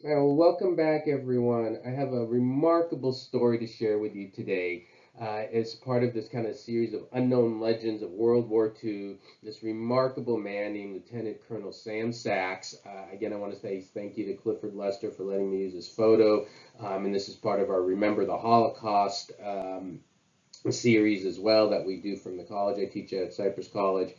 Well, welcome back, everyone. I have a remarkable story to share with you today. As part of this kind of series of unknown legends of World War II, this remarkable man named Lieutenant Colonel Sam Sachs. Again, I want to say thank you to Clifford Lester for letting me use his photo. And this is part of our Remember the Holocaust series as well that we do from the college I teach at Cypress College.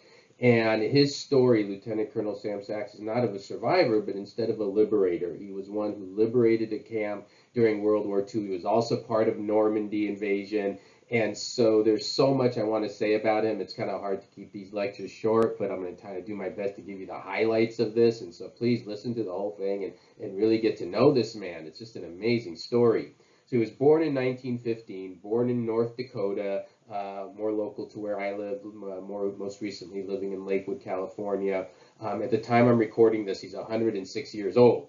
And his story, Lieutenant Colonel Sam Sachs, is not of a survivor, but instead of a liberator. He was one who liberated a camp during World War II. He was also part of Normandy invasion. And so there's so much I want to say about him. It's kind of hard to keep these lectures short, but I'm going to try to do my best to give you the highlights of this. And so please listen to the whole thing and really get to know this man. It's just an amazing story. So he was born in 1915, born in North Dakota, more local to where I live, most recently living in Lakewood, California. At the time I'm recording this, he's 106 years old.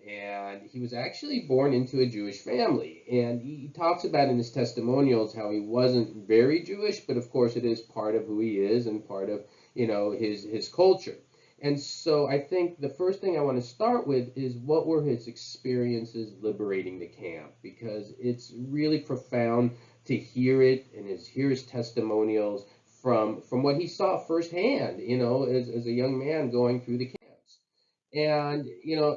And he was actually born into a Jewish family. And he talks about in his testimonials how he wasn't very Jewish, but of course it is part of who he is and part of, his culture. And so I think the first thing I want to start with is what were his experiences liberating the camp, because it's really profound to hear it and hear his testimonials from what he saw firsthand, as a young man going through the camps. And,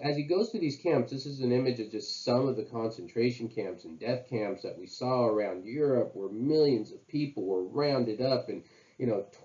as he goes through these camps, this is an image of just some of the concentration camps and death camps that we saw around Europe, where millions of people were rounded up and,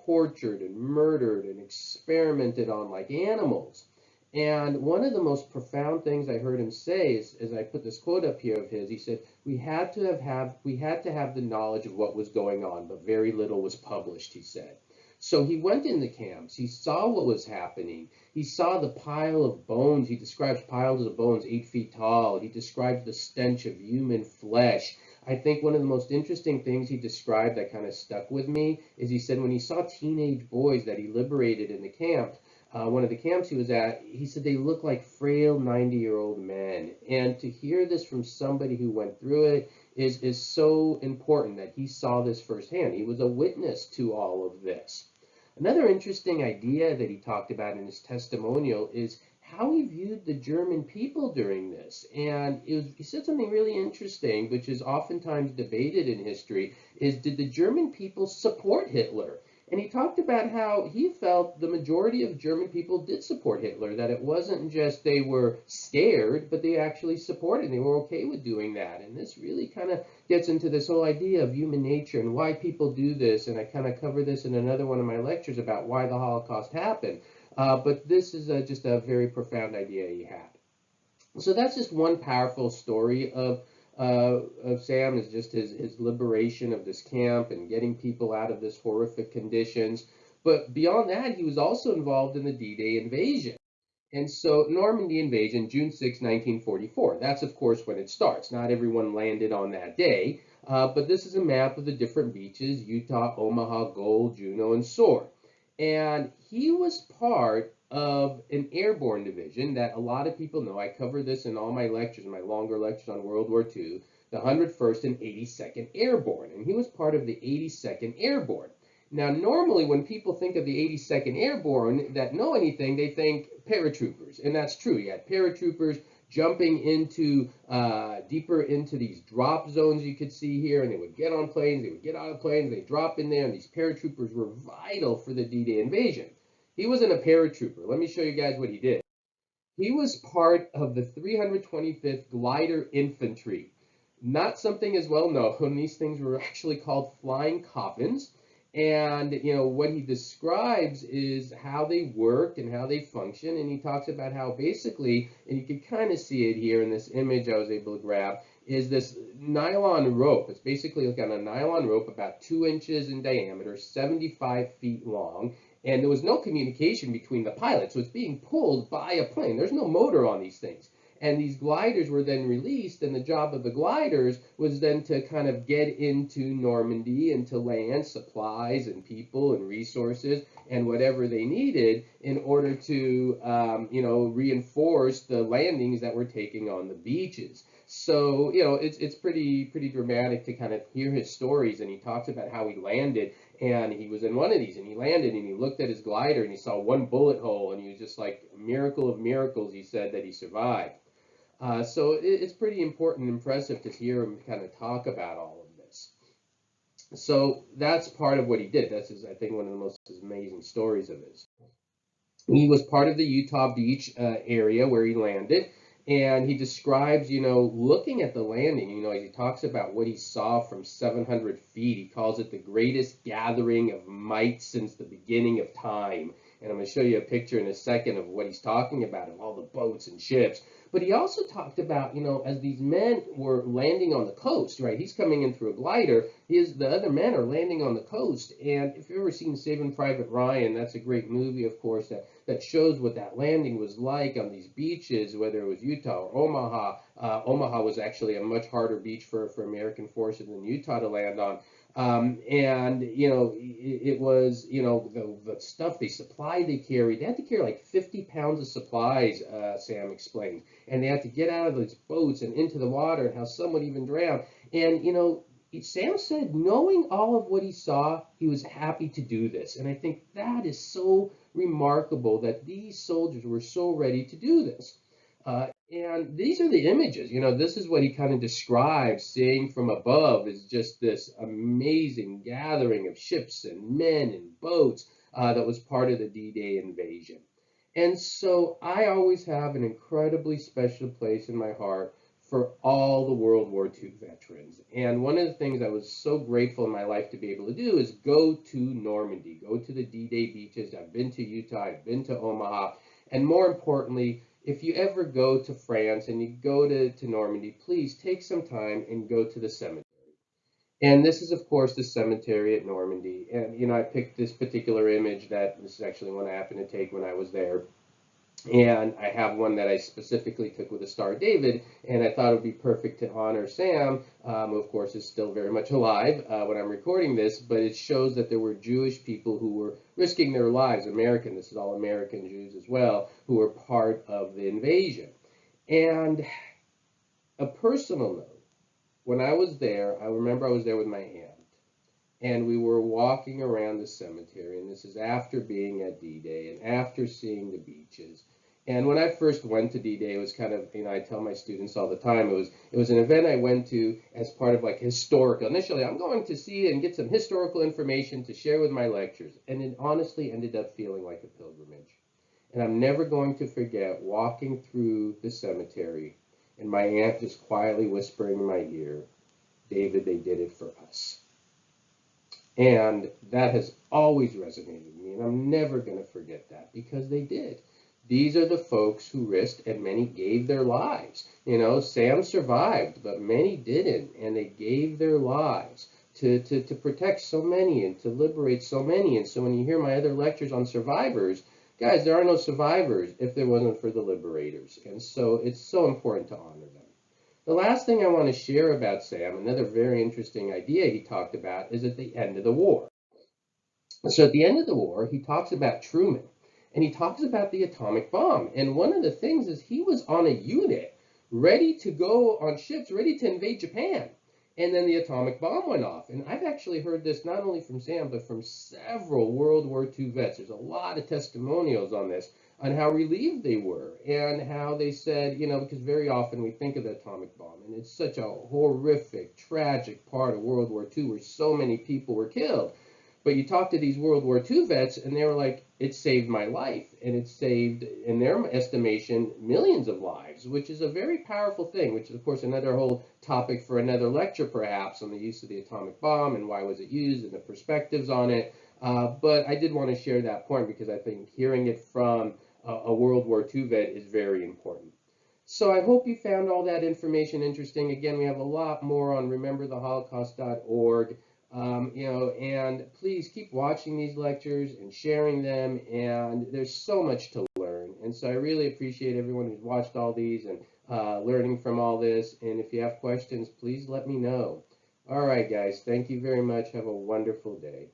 tortured and murdered and experimented on like animals. And one of the most profound things I heard him say is, as I put this quote up here of his, he said, we had to have the knowledge of what was going on, but very little was published, he said. So he went in the camps. He saw what was happening. He saw the pile of bones. He describes piles of bones 8 feet tall. He describes the stench of human flesh. I think one of the most interesting things he described that kind of stuck with me is he said when he saw teenage boys that he liberated in the camp, one of the camps he was at, he said they look like frail 90-year-old men. And to hear this from somebody who went through it is so important that he saw this firsthand. He was a witness to all of this. Another interesting idea that he talked about in his testimonial is how he viewed the German people during this. And he said something really interesting, which is oftentimes debated in history, is did the German people support Hitler? And he talked about how he felt the majority of German people did support Hitler, that it wasn't just they were scared, but they actually supported, they were okay with doing that. And this really kind of gets into this whole idea of human nature and why people do this. And I kind of cover this in another one of my lectures about why the Holocaust happened. But this is just a very profound idea he had. So that's just one powerful story of Sam, is just his liberation of this camp and getting people out of this horrific conditions. But beyond that, he was also involved in the D-Day invasion. And so Normandy invasion, June 6, 1944. That's, of course, when it starts. Not everyone landed on that day, but this is a map of the different beaches: Utah, Omaha, Gold, Juneau, and Sword. And he was part of an airborne division that a lot of people know. I cover this in all my lectures, my longer lectures on World War II, the 101st and 82nd Airborne. And he was part of the 82nd Airborne. Now, normally when people think of the 82nd Airborne that know anything, they think paratroopers. And that's true. You had paratroopers jumping into deeper into these drop zones you could see here, and they would get on planes, they would get out of planes, they drop in there, and these paratroopers were vital for the D-Day invasion. He wasn't a paratrooper. Let me show you guys what he did. He was part of the 325th Glider Infantry. Not something as well known. These things were actually called flying coffins. And what he describes is how they work and how they function. And he talks about how basically, and you can kind of see it here in this image I was able to grab, is this nylon rope. It's basically like on a nylon rope about 2 inches in diameter, 75 feet long, and there was no communication between the pilots, so it's being pulled by a plane. There's no motor on these things. And these gliders were then released, and the job of the gliders was then to kind of get into Normandy and to land supplies and people and resources and whatever they needed in order to, reinforce the landings that were taking on the beaches. So, it's pretty dramatic to kind of hear his stories, and he talks about how he landed, and he was in one of these, and he landed, and he looked at his glider, and he saw one bullet hole, and he was just like, miracle of miracles, he said, that he survived. So it's pretty important and impressive to hear him kind of talk about all of this. So that's part of what he did. That's I think, one of the most amazing stories of his. He was part of the Utah Beach area where he landed, and he describes, looking at the landing. He talks about what he saw from 700 feet. He calls it the greatest gathering of might since the beginning of time. And I'm going to show you a picture in a second of what he's talking about, of all the boats and ships. But he also talked about, as these men were landing on the coast, right? He's coming in through a glider. The other men are landing on the coast. And if you've ever seen Saving Private Ryan, that's a great movie, of course, that shows what that landing was like on these beaches, whether it was Utah or Omaha. Omaha was actually a much harder beach for American forces than Utah to land on. And it was, the stuff they carried. They had to carry like 50 pounds of supplies, Sam explained, and they had to get out of those boats and into the water, and how some would even drown. And Sam said, knowing all of what he saw, he was happy to do this. And I think that is so remarkable that these soldiers were so ready to do this. And these are the images. This is what he kind of describes. Seeing from above is just this amazing gathering of ships and men and boats that was part of the D-Day invasion. And so I always have an incredibly special place in my heart for all the World War II veterans. And one of the things I was so grateful in my life to be able to do is go to Normandy, go to the D-Day beaches. I've been to Utah, I've been to Omaha, and more importantly, if you ever go to France and you go to Normandy, please take some time and go to the cemetery. And this is, of course, the cemetery at Normandy. And, I picked this particular image. This is actually one I happened to take when I was there. And I have one that I specifically took with a Star of David, and I thought it would be perfect to honor Sam, who of course is still very much alive when I'm recording this, but it shows that there were Jewish people who were risking their lives, this is all American Jews as well, who were part of the invasion. And a personal note, when I was there, I remember I was there with my aunt, and we were walking around the cemetery, and this is after being at D-Day and after seeing the beaches. And when I first went to D-Day, it was kind of, I tell my students all the time, it was an event I went to as part of like historical. Initially, I'm going to see and get some historical information to share with my lectures, and it honestly ended up feeling like a pilgrimage. And I'm never going to forget walking through the cemetery and my aunt just quietly whispering in my ear, "David, they did it for us." And that has always resonated with me, and I'm never going to forget that, because they did. These are the folks who risked, and many gave their lives. Sam survived, but many didn't, and they gave their lives to protect so many and to liberate so many. And so when you hear my other lectures on survivors, guys, there are no survivors if there wasn't for the liberators. And so it's so important to honor them. The last thing I want to share about Sam, another very interesting idea he talked about, is at the end of the war. So at the end of the war, he talks about Truman, and he talks about the atomic bomb. And one of the things is he was on a unit ready to go on ships, ready to invade Japan. And then the atomic bomb went off. And I've actually heard this not only from Sam, but from several World War II vets. There's a lot of testimonials on this, on how relieved they were, and how they said, because very often we think of the atomic bomb, and it's such a horrific, tragic part of World War II where so many people were killed. But you talk to these World War II vets, and they were like, it saved my life. And it saved, in their estimation, millions of lives, which is a very powerful thing, which is, of course, another whole topic for another lecture, perhaps, on the use of the atomic bomb and why was it used and the perspectives on it. But I did want to share that point because I think hearing it from a World War II vet is very important. So I hope you found all that information interesting. Again, we have a lot more on remembertheholocaust.org. And please keep watching these lectures and sharing them, and there's so much to learn. And so I really appreciate everyone who's watched all these and learning from all this. And if you have questions, please let me know. All right, guys, thank you very much. Have a wonderful day.